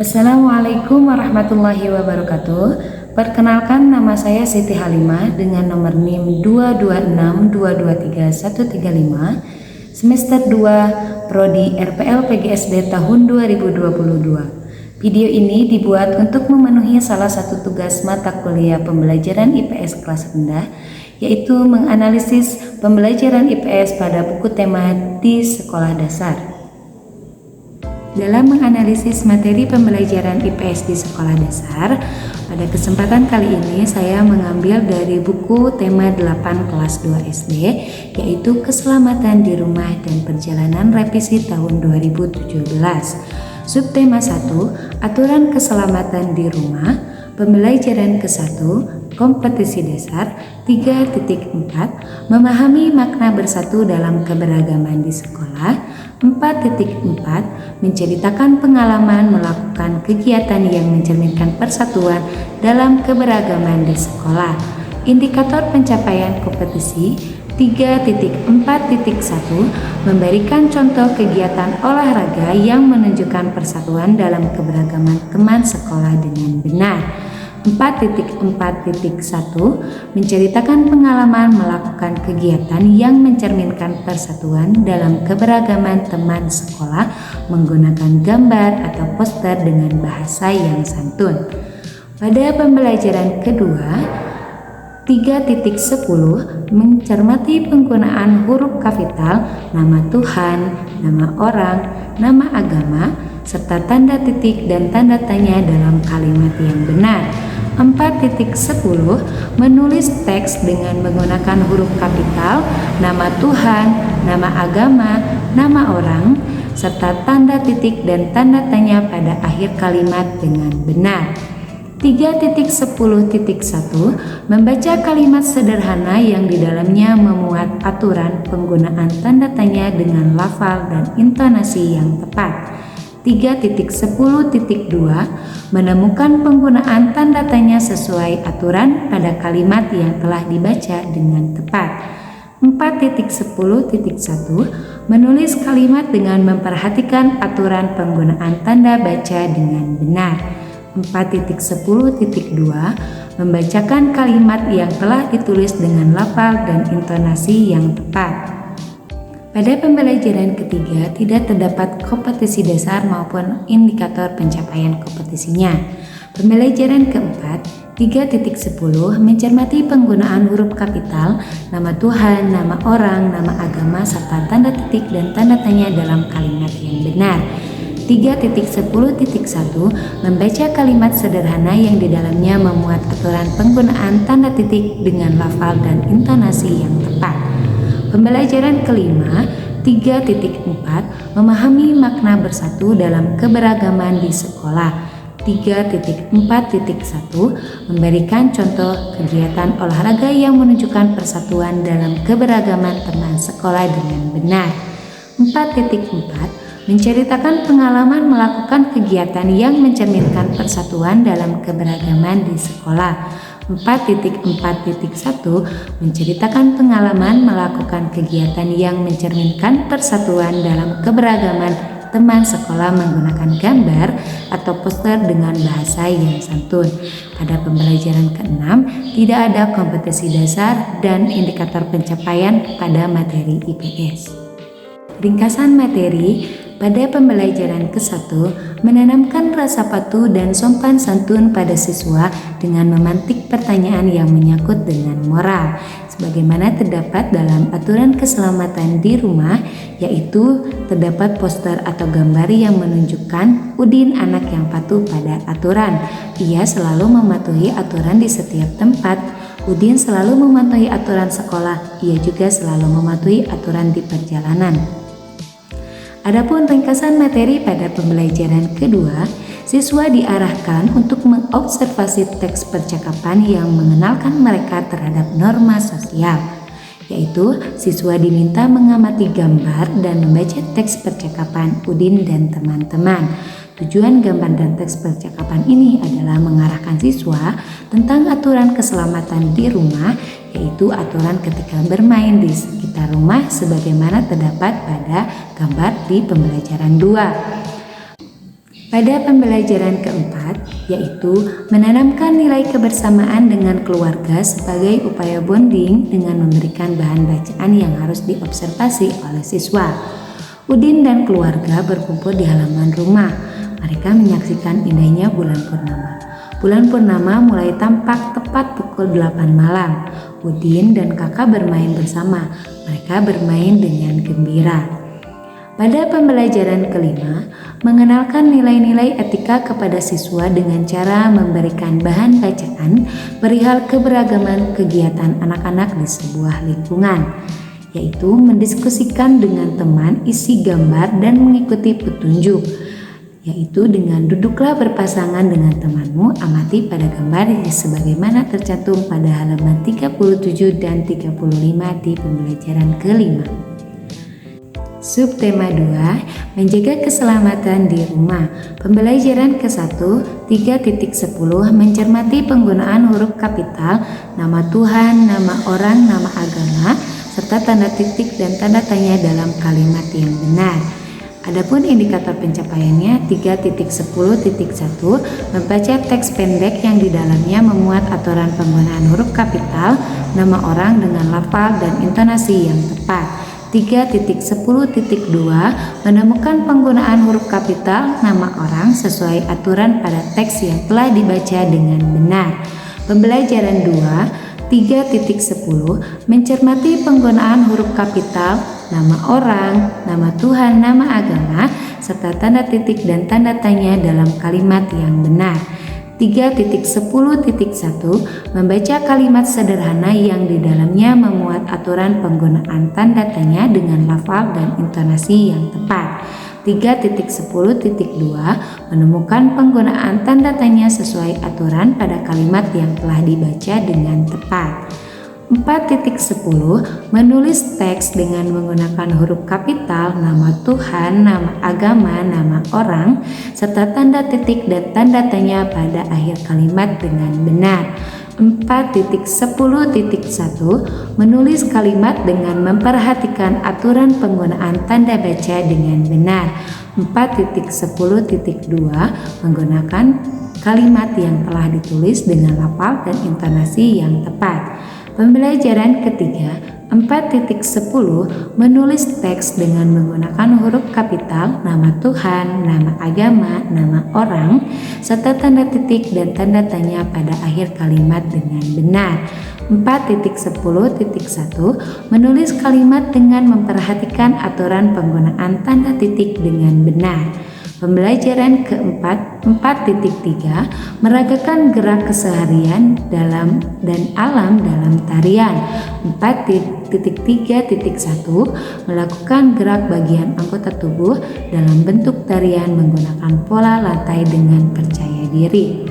Assalamualaikum warahmatullahi wabarakatuh. Perkenalkan, nama saya Siti Halimah dengan nomor NIM 226223135, semester 2 Prodi RPL PGSD tahun 2022. Video ini dibuat untuk memenuhi salah satu tugas mata kuliah pembelajaran IPS kelas rendah, yaitu menganalisis pembelajaran IPS pada buku tema di sekolah dasar. Dalam menganalisis materi pembelajaran IPS di sekolah dasar, pada kesempatan kali ini saya mengambil dari buku tema 8 kelas 2 SD, yaitu Keselamatan di Rumah dan Perjalanan Revisi tahun 2017. Subtema 1, Aturan Keselamatan di Rumah, pembelajaran ke-1, kompetisi dasar 3.4, memahami makna bersatu dalam keberagaman di sekolah. 4.4, menceritakan pengalaman melakukan kegiatan yang mencerminkan persatuan dalam keberagaman di sekolah. Indikator pencapaian kompetisi 3.4.1, memberikan contoh kegiatan olahraga yang menunjukkan persatuan dalam keberagaman teman sekolah dengan benar. 4.4.1, menceritakan pengalaman melakukan kegiatan yang mencerminkan persatuan dalam keberagaman teman sekolah menggunakan gambar atau poster dengan bahasa yang santun. Pada pembelajaran kedua 3.10, mencermati penggunaan huruf kapital, nama Tuhan, nama orang, nama agama, serta tanda titik dan tanda tanya dalam kalimat yang benar. 4.10, menulis teks dengan menggunakan huruf kapital, nama Tuhan, nama agama, nama orang, serta tanda titik dan tanda tanya pada akhir kalimat dengan benar. 3.10.1, membaca kalimat sederhana yang di dalamnya memuat aturan penggunaan tanda tanya dengan lafal dan intonasi yang tepat. 3.10.2, menemukan penggunaan tanda tanya sesuai aturan pada kalimat yang telah dibaca dengan tepat. 4.10.1, menulis kalimat dengan memperhatikan aturan penggunaan tanda baca dengan benar. 4.10.2, membacakan kalimat yang telah ditulis dengan lafal dan intonasi yang tepat. Pada pembelajaran ketiga tidak terdapat kompetisi dasar maupun indikator pencapaian kompetisinya. Pembelajaran keempat 3.10, mencermati penggunaan huruf kapital, nama Tuhan, nama orang, nama agama, serta tanda titik dan tanda tanya dalam kalimat yang benar. 3.10.1, membaca kalimat sederhana yang di dalamnya memuat aturan penggunaan tanda titik dengan lafal dan intonasi yang tepat. Pembelajaran kelima 3.4, memahami makna bersatu dalam keberagaman di sekolah. 3.4.1, memberikan contoh kegiatan olahraga yang menunjukkan persatuan dalam keberagaman teman sekolah dengan benar. 4.4, menceritakan pengalaman melakukan kegiatan yang mencerminkan persatuan dalam keberagaman di sekolah. 4.4.1, menceritakan pengalaman melakukan kegiatan yang mencerminkan persatuan dalam keberagaman teman sekolah menggunakan gambar atau poster dengan bahasa yang santun. Pada pembelajaran ke-6 tidak ada kompetisi dasar dan indikator pencapaian pada materi IPS. Ringkasan materi pada pembelajaran ke-1, menanamkan rasa patuh dan sopan santun pada siswa dengan memantik pertanyaan yang menyangkut dengan moral, sebagaimana terdapat dalam aturan keselamatan di rumah, yaitu terdapat poster atau gambar yang menunjukkan Udin anak yang patuh pada aturan. Ia selalu mematuhi aturan di setiap tempat. Udin selalu mematuhi aturan sekolah. Ia juga selalu mematuhi aturan di perjalanan. Adapun ringkasan materi pada pembelajaran kedua, siswa diarahkan untuk mengobservasi teks percakapan yang mengenalkan mereka terhadap norma sosial, yaitu siswa diminta mengamati gambar dan membaca teks percakapan Udin dan teman-teman. Tujuan gambar dan teks percakapan ini adalah mengarahkan siswa tentang aturan keselamatan di rumah, yaitu aturan ketika bermain di sekitar rumah sebagaimana terdapat pada gambar di pembelajaran 2. Pada pembelajaran keempat, yaitu menanamkan nilai kebersamaan dengan keluarga sebagai upaya bonding dengan memberikan bahan bacaan yang harus diobservasi oleh siswa. Udin dan keluarga berkumpul di halaman rumah. Mereka menyaksikan indahnya bulan purnama. Bulan purnama mulai tampak tepat pukul 8 malam. Udin dan kakak bermain bersama. Mereka bermain dengan gembira. Pada pembelajaran kelima, mengenalkan nilai-nilai etika kepada siswa dengan cara memberikan bahan bacaan perihal keberagaman kegiatan anak-anak di sebuah lingkungan, yaitu mendiskusikan dengan teman isi gambar dan mengikuti petunjuk, yaitu dengan duduklah berpasangan dengan temanmu, amati pada gambar sebagaimana tercantum pada halaman 37 dan 35 di pembelajaran kelima. Subtema 2, menjaga keselamatan di rumah. Pembelajaran ke-1, 3.10, mencermati penggunaan huruf kapital, nama Tuhan, nama orang, nama agama, serta tanda titik dan tanda tanya dalam kalimat yang benar. Adapun indikator pencapaiannya 3.10.1, membaca teks pendek yang di dalamnya memuat aturan penggunaan huruf kapital, nama orang dengan lafal dan intonasi yang tepat. 3.10.2, menemukan penggunaan huruf kapital nama orang sesuai aturan pada teks yang telah dibaca dengan benar. Pembelajaran 2, 3.10, mencermati penggunaan huruf kapital nama orang, nama Tuhan, nama agama, serta tanda titik dan tanda tanya dalam kalimat yang benar. 3.10.1, membaca kalimat sederhana yang di dalamnya memuat aturan penggunaan tanda tanya dengan lafal dan intonasi yang tepat. 3.10.2, menemukan penggunaan tanda tanya sesuai aturan pada kalimat yang telah dibaca dengan tepat. 4.10, menulis teks dengan menggunakan huruf kapital, nama Tuhan, nama agama, nama orang, serta tanda titik dan tanda tanya pada akhir kalimat dengan benar. 4.10.1, menulis kalimat dengan memperhatikan aturan penggunaan tanda baca dengan benar. 4.10.2, menggunakan kalimat yang telah ditulis dengan lafal dan intonasi yang tepat. Pembelajaran ketiga, 4.10, menulis teks dengan menggunakan huruf kapital, nama Tuhan, nama agama, nama orang, serta tanda titik dan tanda tanya pada akhir kalimat dengan benar. 4.10.1, menulis kalimat dengan memperhatikan aturan penggunaan tanda titik dengan benar. Pembelajaran keempat, 4.3, meragakan gerak keseharian dalam dan alam dalam tarian. 4.3.1, melakukan gerak bagian anggota tubuh dalam bentuk tarian menggunakan pola lantai dengan percaya diri.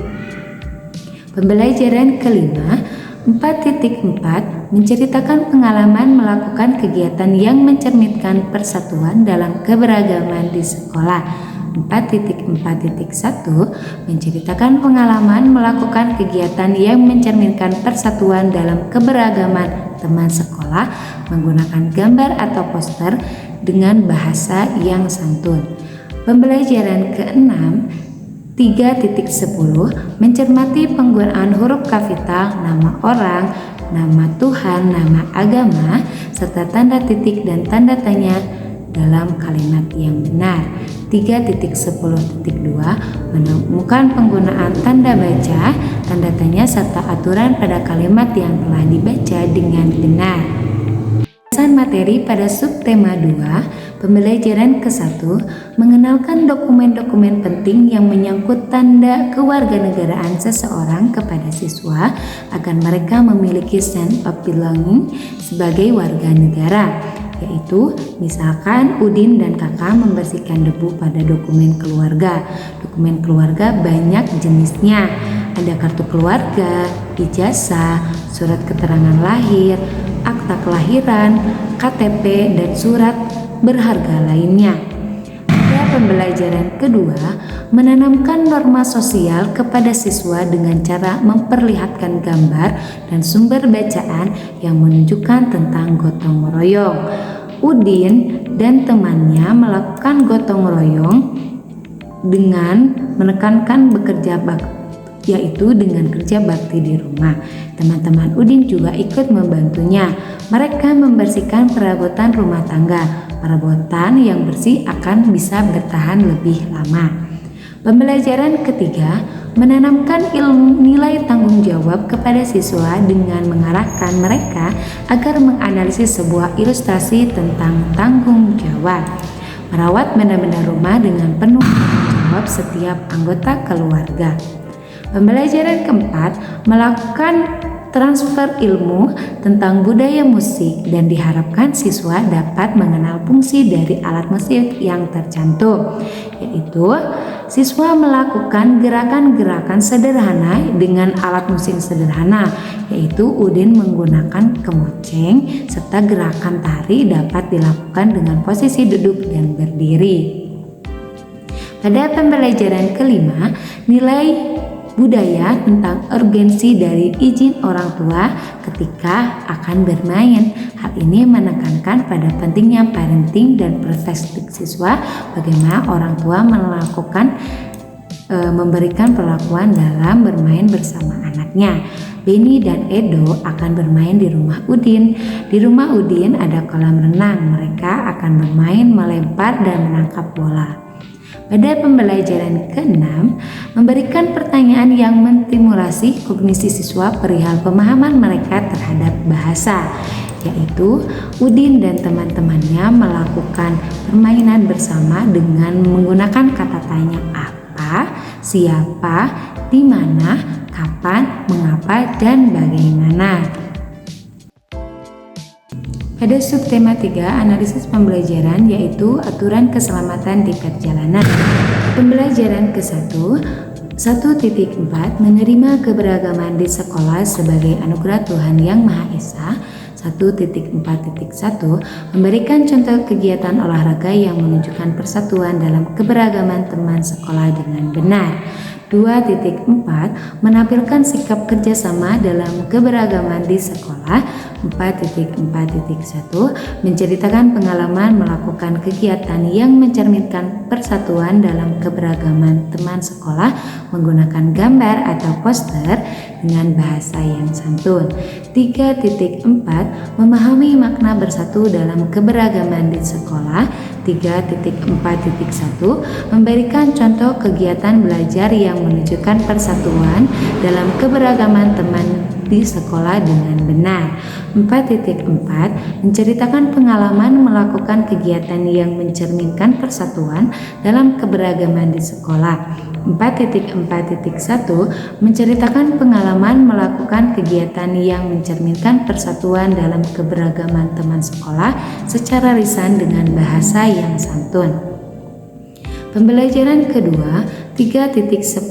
Pembelajaran kelima, 4.4, menceritakan pengalaman melakukan kegiatan yang mencerminkan persatuan dalam keberagaman di sekolah. 4.4.1, menceritakan pengalaman melakukan kegiatan yang mencerminkan persatuan dalam keberagaman teman sekolah menggunakan gambar atau poster dengan bahasa yang santun. Pembelajaran ke-6, 3.10, mencermati penggunaan huruf kapital, nama orang, nama Tuhan, nama agama, serta tanda titik dan tanda tanya dalam kalimat yang benar. 3.10.2, menemukan penggunaan tanda baca, tanda tanya, serta aturan pada kalimat yang telah dibaca dengan benar. Pembahasan materi pada subtema 2, pembelajaran ke-1, mengenalkan dokumen-dokumen penting yang menyangkut tanda kewarganegaraan seseorang kepada siswa agar mereka memiliki sense of belonging sebagai warga negara, yaitu misalkan Udin dan kakak membersihkan debu pada dokumen keluarga. Dokumen keluarga banyak jenisnya, ada kartu keluarga, ijazah, surat keterangan lahir, akta kelahiran, KTP, dan surat berharga lainnya. Pada pembelajaran kedua, menanamkan norma sosial kepada siswa dengan cara memperlihatkan gambar dan sumber bacaan yang menunjukkan tentang gotong royong. Udin dan temannya melakukan gotong royong dengan menekankan yaitu dengan kerja bakti di rumah. Teman-teman Udin juga ikut membantunya. Mereka membersihkan perabotan rumah tangga. Perabotan yang bersih akan bisa bertahan lebih lama. Pembelajaran ketiga, menanamkan ilmu nilai tanggung jawab kepada siswa dengan mengarahkan mereka agar menganalisis sebuah ilustrasi tentang tanggung jawab. Merawat benda-benda rumah dengan penuh tanggung jawab setiap anggota keluarga. Pembelajaran keempat, melakukan transfer ilmu tentang budaya musik dan diharapkan siswa dapat mengenal fungsi dari alat musik yang tercantum, yaitu siswa melakukan gerakan-gerakan sederhana dengan alat musik sederhana, yaitu Udin menggunakan kemoceng serta gerakan tari dapat dilakukan dengan posisi duduk dan berdiri. Pada pembelajaran kelima, nilai budaya tentang urgensi dari izin orang tua ketika akan bermain. Hal ini menekankan pada pentingnya parenting dan perspektif siswa, bagaimana orang tua memberikan perlakuan dalam bermain bersama anaknya. Benny dan Edo akan bermain di rumah Udin. Di rumah Udin ada kolam renang. Mereka akan bermain melempar dan menangkap bola. Pada pembelajaran ke-6, memberikan pertanyaan yang menstimulasi kognisi siswa perihal pemahaman mereka terhadap bahasa, yaitu Udin dan teman-temannya melakukan permainan bersama dengan menggunakan kata tanya apa, siapa, di mana, kapan, mengapa, dan bagaimana. Pada subtema 3, analisis pembelajaran, yaitu aturan keselamatan di perjalanan. Pembelajaran ke-1, 1.4, menerima keberagaman di sekolah sebagai anugerah Tuhan Yang Maha Esa. 1.4.1, memberikan contoh kegiatan olahraga yang menunjukkan persatuan dalam keberagaman teman sekolah dengan benar. 2.4, menampilkan sikap kerjasama dalam keberagaman di sekolah. 4.4.1, menceritakan pengalaman melakukan kegiatan yang mencerminkan persatuan dalam keberagaman teman sekolah menggunakan gambar atau poster dengan bahasa yang santun. 3.4, memahami makna bersatu dalam keberagaman di sekolah. 3.4.1, memberikan contoh kegiatan belajar yang menunjukkan persatuan dalam keberagaman teman di sekolah dengan benar. 4.4, menceritakan pengalaman melakukan kegiatan yang mencerminkan persatuan dalam keberagaman di sekolah. 4.4.1, menceritakan pengalaman melakukan kegiatan yang mencerminkan persatuan dalam keberagaman teman sekolah secara lisan dengan bahasa yang santun. Pembelajaran kedua, 3.10,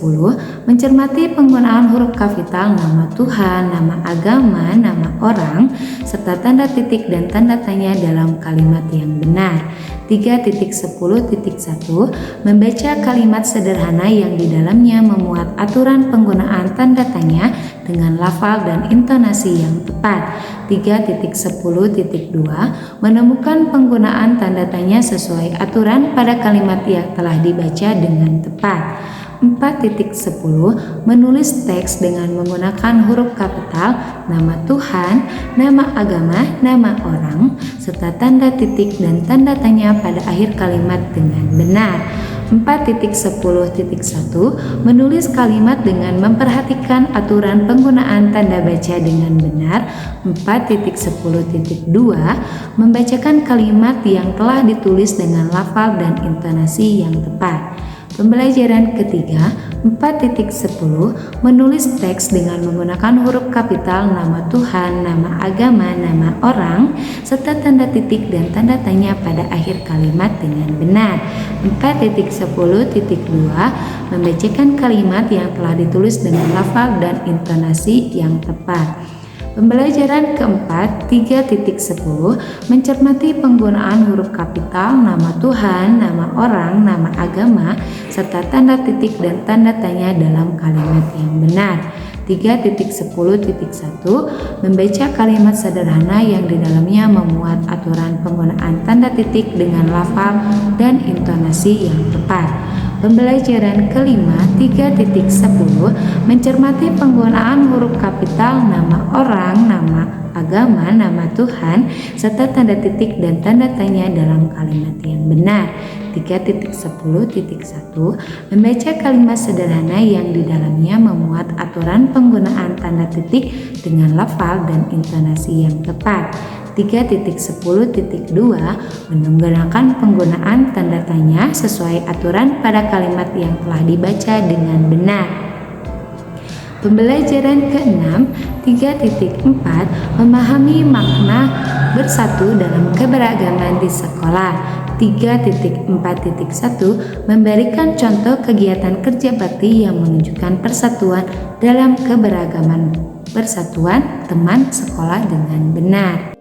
mencermati penggunaan huruf kapital nama Tuhan, nama agama, nama orang, serta tanda titik dan tanda tanya dalam kalimat yang benar. 3.10.1, membaca kalimat sederhana yang di dalamnya memuat aturan penggunaan tanda tanya dengan lafal dan intonasi yang tepat. 3.10.2, menemukan penggunaan tanda tanya sesuai aturan pada kalimat yang telah dibaca dengan tepat. 4.10, menulis teks dengan menggunakan huruf kapital nama Tuhan, nama agama, nama orang, serta tanda titik dan tanda tanya pada akhir kalimat dengan benar. 4.10.1, menulis kalimat dengan memperhatikan aturan penggunaan tanda baca dengan benar. 4.10.2, membacakan kalimat yang telah ditulis dengan lafal dan intonasi yang tepat. Pembelajaran ketiga, 4.10, menulis teks dengan menggunakan huruf kapital nama Tuhan, nama agama, nama orang, serta tanda titik dan tanda tanya pada akhir kalimat dengan benar. 4.10.2, membacakan kalimat yang telah ditulis dengan lafal dan intonasi yang tepat. Pembelajaran keempat, 3.10, mencermati penggunaan huruf kapital nama Tuhan, nama orang, nama agama, serta tanda titik dan tanda tanya dalam kalimat yang benar. 3.10.1, membaca kalimat sederhana yang di dalamnya memuat aturan penggunaan tanda titik dengan lafal dan intonasi yang tepat. Pembelajaran kelima 3.10 mencermati penggunaan huruf kapital nama orang, nama agama, nama Tuhan, serta tanda titik dan tanda tanya dalam kalimat yang benar. 3.10.1 membaca kalimat sederhana yang di dalamnya memuat aturan penggunaan tanda titik dengan lafal dan intonasi yang tepat. 3.10.2 menggunakan penggunaan tanda tanya sesuai aturan pada kalimat yang telah dibaca dengan benar. Pembelajaran ke-6 3.4 memahami makna bersatu dalam keberagaman di sekolah. 3.4.1 memberikan contoh kegiatan kerja bakti yang menunjukkan persatuan dalam keberagaman, persatuan teman sekolah dengan benar.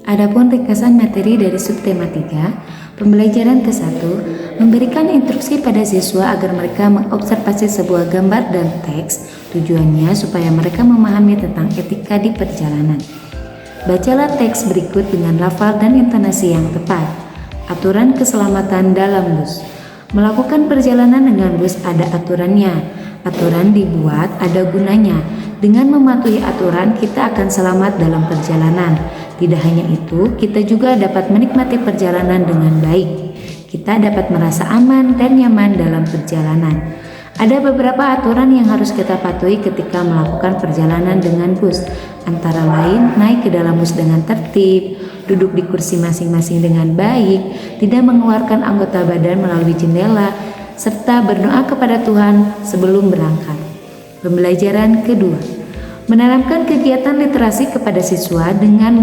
Adapun ringkasan materi dari subtema 3, pembelajaran ke-1 memberikan instruksi pada siswa agar mereka mengobservasi sebuah gambar dan teks, tujuannya supaya mereka memahami tentang etika di perjalanan. Bacalah teks berikut dengan lafal dan intonasi yang tepat. Aturan keselamatan dalam bus. Melakukan perjalanan dengan bus ada aturannya. Aturan dibuat ada gunanya. Dengan mematuhi aturan, kita akan selamat dalam perjalanan. Tidak hanya itu, kita juga dapat menikmati perjalanan dengan baik. Kita dapat merasa aman dan nyaman dalam perjalanan. Ada beberapa aturan yang harus kita patuhi ketika melakukan perjalanan dengan bus, antara lain naik ke dalam bus dengan tertib, duduk di kursi masing-masing dengan baik, tidak mengeluarkan anggota badan melalui jendela, serta berdoa kepada Tuhan sebelum berangkat. Pembelajaran kedua, menanamkan kegiatan literasi kepada siswa dengan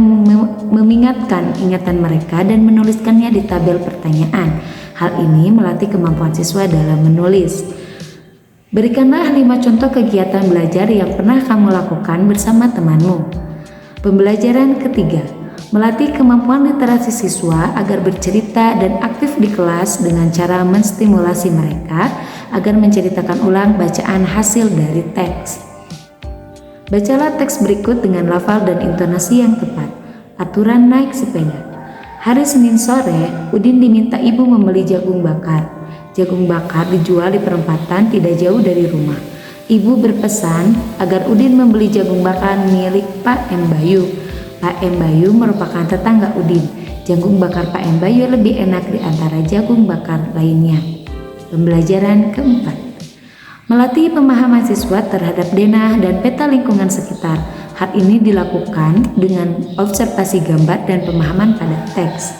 mengingatkan ingatan mereka dan menuliskannya di tabel pertanyaan. Hal ini melatih kemampuan siswa dalam menulis. Berikanlah 5 contoh kegiatan belajar yang pernah kamu lakukan bersama temanmu. Pembelajaran ketiga, melatih kemampuan literasi siswa agar bercerita dan aktif di kelas dengan cara menstimulasi mereka agar menceritakan ulang bacaan hasil dari teks. Bacalah teks berikut dengan lafal dan intonasi yang tepat. Aturan naik sepeda. Hari Senin sore, Udin diminta ibu membeli jagung bakar. Jagung bakar dijual di perempatan tidak jauh dari rumah. Ibu berpesan agar Udin membeli jagung bakar milik Pak M. Bayu. Pak M. Bayu merupakan tetangga Udin. Jagung bakar Pak M. Bayu lebih enak di antara jagung bakar lainnya. Pembelajaran keempat, melatih pemahaman siswa terhadap denah dan peta lingkungan sekitar. Hal ini dilakukan dengan observasi gambar dan pemahaman pada teks.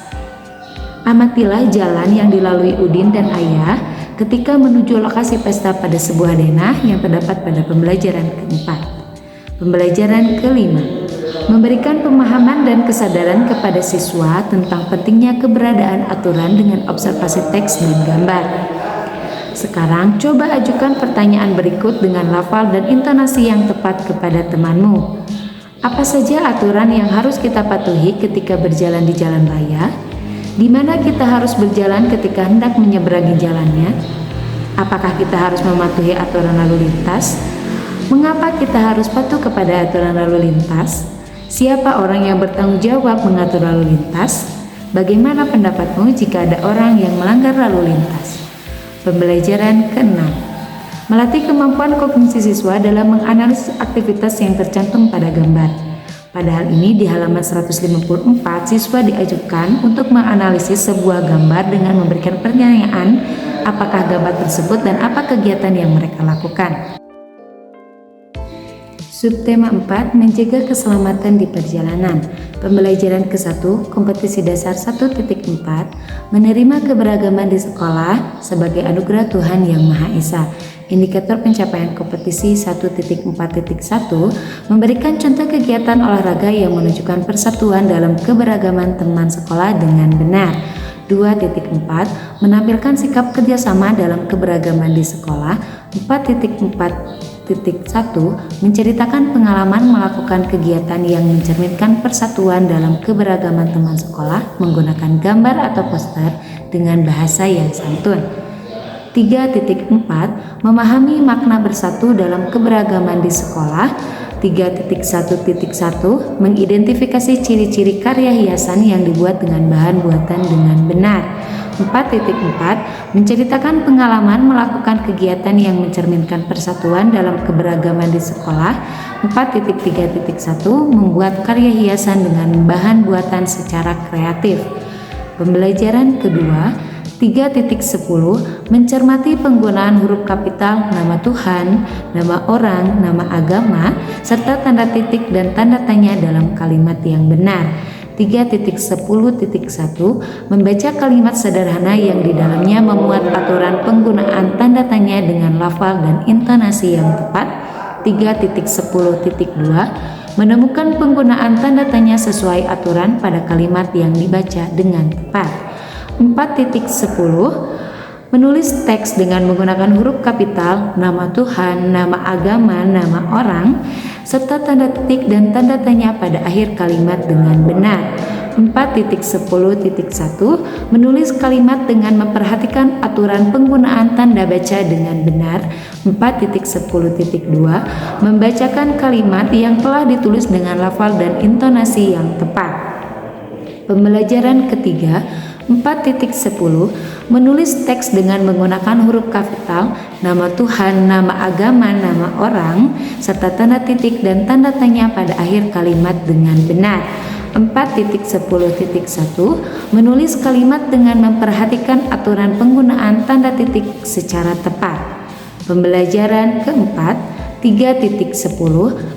Amatilah jalan yang dilalui Udin dan Ayah ketika menuju lokasi pesta pada sebuah denah yang terdapat pada pembelajaran keempat. Pembelajaran kelima, memberikan pemahaman dan kesadaran kepada siswa tentang pentingnya keberadaan aturan dengan observasi teks dan gambar. Sekarang coba ajukan pertanyaan berikut dengan lafal dan intonasi yang tepat kepada temanmu. Apa saja aturan yang harus kita patuhi ketika berjalan di jalan raya? Di mana kita harus berjalan ketika hendak menyeberangi jalannya? Apakah kita harus mematuhi aturan lalu lintas? Mengapa kita harus patuh kepada aturan lalu lintas? Siapa orang yang bertanggung jawab mengatur lalu lintas? Bagaimana pendapatmu jika ada orang yang melanggar lalu lintas? Pembelajaran ke-6, melatih kemampuan kognisi siswa dalam menganalisis aktivitas yang tercantum pada gambar. Pada hal ini di halaman 154 siswa diajukan untuk menganalisis sebuah gambar dengan memberikan pertanyaan apakah gambar tersebut dan apa kegiatan yang mereka lakukan. Subtema 4, menjaga keselamatan di perjalanan. Pembelajaran ke-1, kompetisi dasar 1.4, menerima keberagaman di sekolah sebagai anugerah Tuhan Yang Maha Esa. Indikator pencapaian kompetisi 1.4.1 memberikan contoh kegiatan olahraga yang menunjukkan persatuan dalam keberagaman teman sekolah dengan benar. 2.4 menampilkan sikap kerjasama dalam keberagaman di sekolah. 4.4.1 menceritakan pengalaman melakukan kegiatan yang mencerminkan persatuan dalam keberagaman teman sekolah menggunakan gambar atau poster dengan bahasa yang santun. 3.4 memahami makna bersatu dalam keberagaman di sekolah. 3.1.1 mengidentifikasi ciri-ciri karya hiasan yang dibuat dengan bahan buatan dengan benar. 4.4 menceritakan pengalaman melakukan kegiatan yang mencerminkan persatuan dalam keberagaman di sekolah. 4.3.1 membuat karya hiasan dengan bahan buatan secara kreatif. Pembelajaran kedua 3.10 mencermati penggunaan huruf kapital, nama Tuhan, nama orang, nama agama, serta tanda titik dan tanda tanya dalam kalimat yang benar. 3.10.1 membaca kalimat sederhana yang di dalamnya memuat aturan penggunaan tanda tanya dengan lafal dan intonasi yang tepat. 3.10.2 menemukan penggunaan tanda tanya sesuai aturan pada kalimat yang dibaca dengan tepat. 4.10 menulis teks dengan menggunakan huruf kapital, nama Tuhan, nama agama, nama orang, serta tanda titik dan tanda tanya pada akhir kalimat dengan benar. 4.10.1 menulis kalimat dengan memperhatikan aturan penggunaan tanda baca dengan benar. 4.10.2 membacakan kalimat yang telah ditulis dengan lafal dan intonasi yang tepat. Pembelajaran ketiga 4.10 menulis teks dengan menggunakan huruf kapital, nama Tuhan, nama agama, nama orang, serta tanda titik dan tanda tanya pada akhir kalimat dengan benar. 4.10.1 menulis kalimat dengan memperhatikan aturan penggunaan tanda titik secara tepat. Pembelajaran keempat 3.10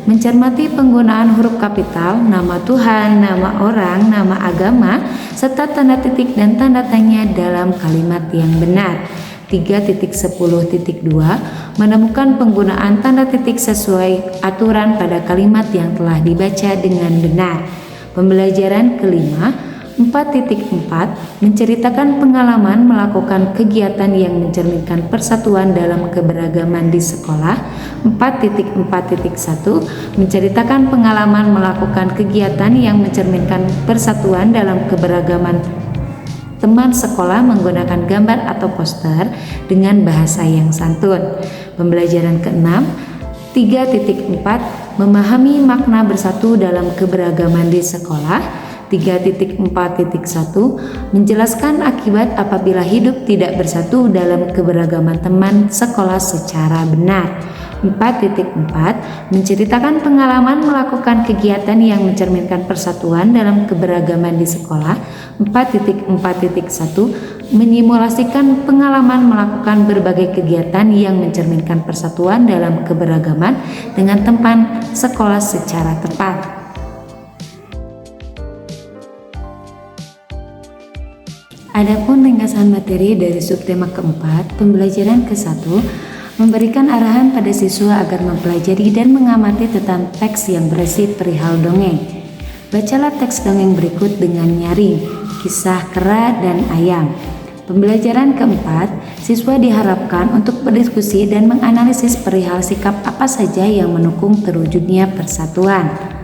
mencermati penggunaan huruf kapital, nama Tuhan, nama orang, nama agama, serta tanda titik dan tanda tanya dalam kalimat yang benar. 3.10.2 menemukan penggunaan tanda titik sesuai aturan pada kalimat yang telah dibaca dengan benar. Pembelajaran kelima 4.4 menceritakan pengalaman melakukan kegiatan yang mencerminkan persatuan dalam keberagaman di sekolah. 4.4.1 menceritakan pengalaman melakukan kegiatan yang mencerminkan persatuan dalam keberagaman teman sekolah menggunakan gambar atau poster dengan bahasa yang santun. Pembelajaran ke-6 3.4 memahami makna bersatu dalam keberagaman di sekolah. 3.4.1 menjelaskan akibat apabila hidup tidak bersatu dalam keberagaman teman sekolah secara benar. 4.4 menceritakan pengalaman melakukan kegiatan yang mencerminkan persatuan dalam keberagaman di sekolah. 4.4.1 menyimulasikan pengalaman melakukan berbagai kegiatan yang mencerminkan persatuan dalam keberagaman dengan teman sekolah secara tepat. Adapun ringkasan materi dari subtema keempat, pembelajaran ke-1 memberikan arahan pada siswa agar mempelajari dan mengamati tentang teks yang berisi perihal dongeng. Bacalah teks dongeng berikut dengan nyaring, kisah kera dan ayam. Pembelajaran keempat, siswa diharapkan untuk berdiskusi dan menganalisis perihal sikap apa saja yang mendukung terwujudnya persatuan.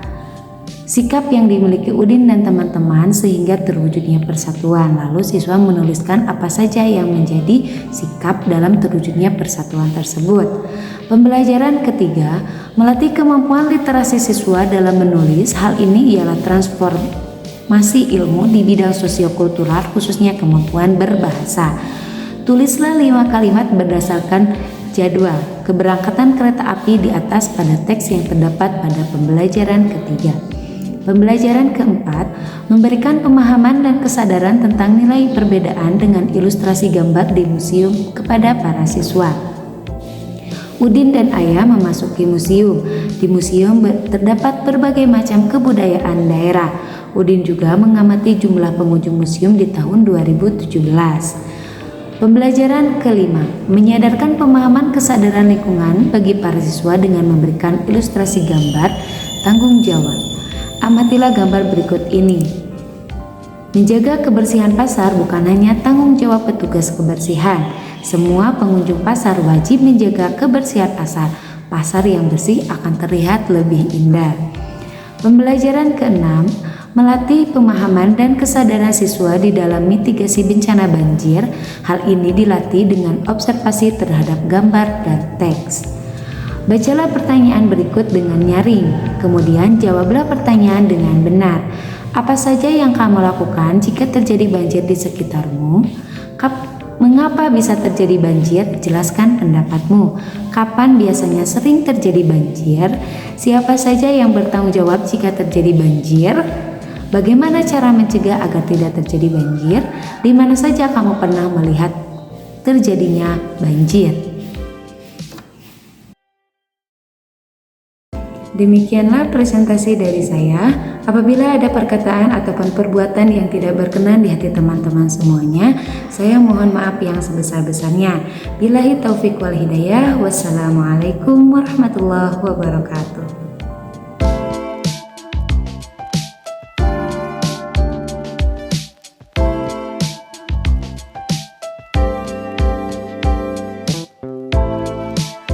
Sikap yang dimiliki Udin dan teman-teman sehingga terwujudnya persatuan. Lalu siswa menuliskan apa saja yang menjadi sikap dalam terwujudnya persatuan tersebut. Pembelajaran ketiga, melatih kemampuan literasi siswa dalam menulis. Hal ini ialah transformasi ilmu di bidang sosiokultural, khususnya kemampuan berbahasa. Tulislah 5 kalimat berdasarkan jadwal keberangkatan kereta api di atas pada teks yang terdapat pada pembelajaran ketiga. Pembelajaran keempat memberikan pemahaman dan kesadaran tentang nilai perbedaan dengan ilustrasi gambar di museum kepada para siswa. Udin dan Ayah memasuki museum. Di museum terdapat berbagai macam kebudayaan daerah. Udin juga mengamati jumlah pengunjung museum di tahun 2017. Pembelajaran kelima, menyadarkan pemahaman kesadaran lingkungan bagi para siswa dengan memberikan ilustrasi gambar tanggung jawab. Amatilah gambar berikut ini. Menjaga kebersihan pasar bukan hanya tanggung jawab petugas kebersihan. Semua pengunjung pasar wajib menjaga kebersihan pasar. Pasar yang bersih akan terlihat lebih indah. Pembelajaran keenam, melatih pemahaman dan kesadaran siswa di dalam mitigasi bencana banjir. Hal ini dilatih dengan observasi terhadap gambar dan teks. Bacalah pertanyaan berikut dengan nyaring, kemudian jawablah pertanyaan dengan benar. Apa saja yang kamu lakukan jika terjadi banjir di sekitarmu? Mengapa bisa terjadi banjir? Jelaskan pendapatmu. Kapan biasanya sering terjadi banjir? Siapa saja yang bertanggung jawab jika terjadi banjir? Bagaimana cara mencegah agar tidak terjadi banjir? Di mana saja kamu pernah melihat terjadinya banjir? Demikianlah presentasi dari saya. Apabila ada perkataan ataupun perbuatan yang tidak berkenan di hati teman-teman semuanya, saya mohon maaf yang sebesar-besarnya. Billahi taufiq wal hidayah. Wassalamualaikum warahmatullahi wabarakatuh.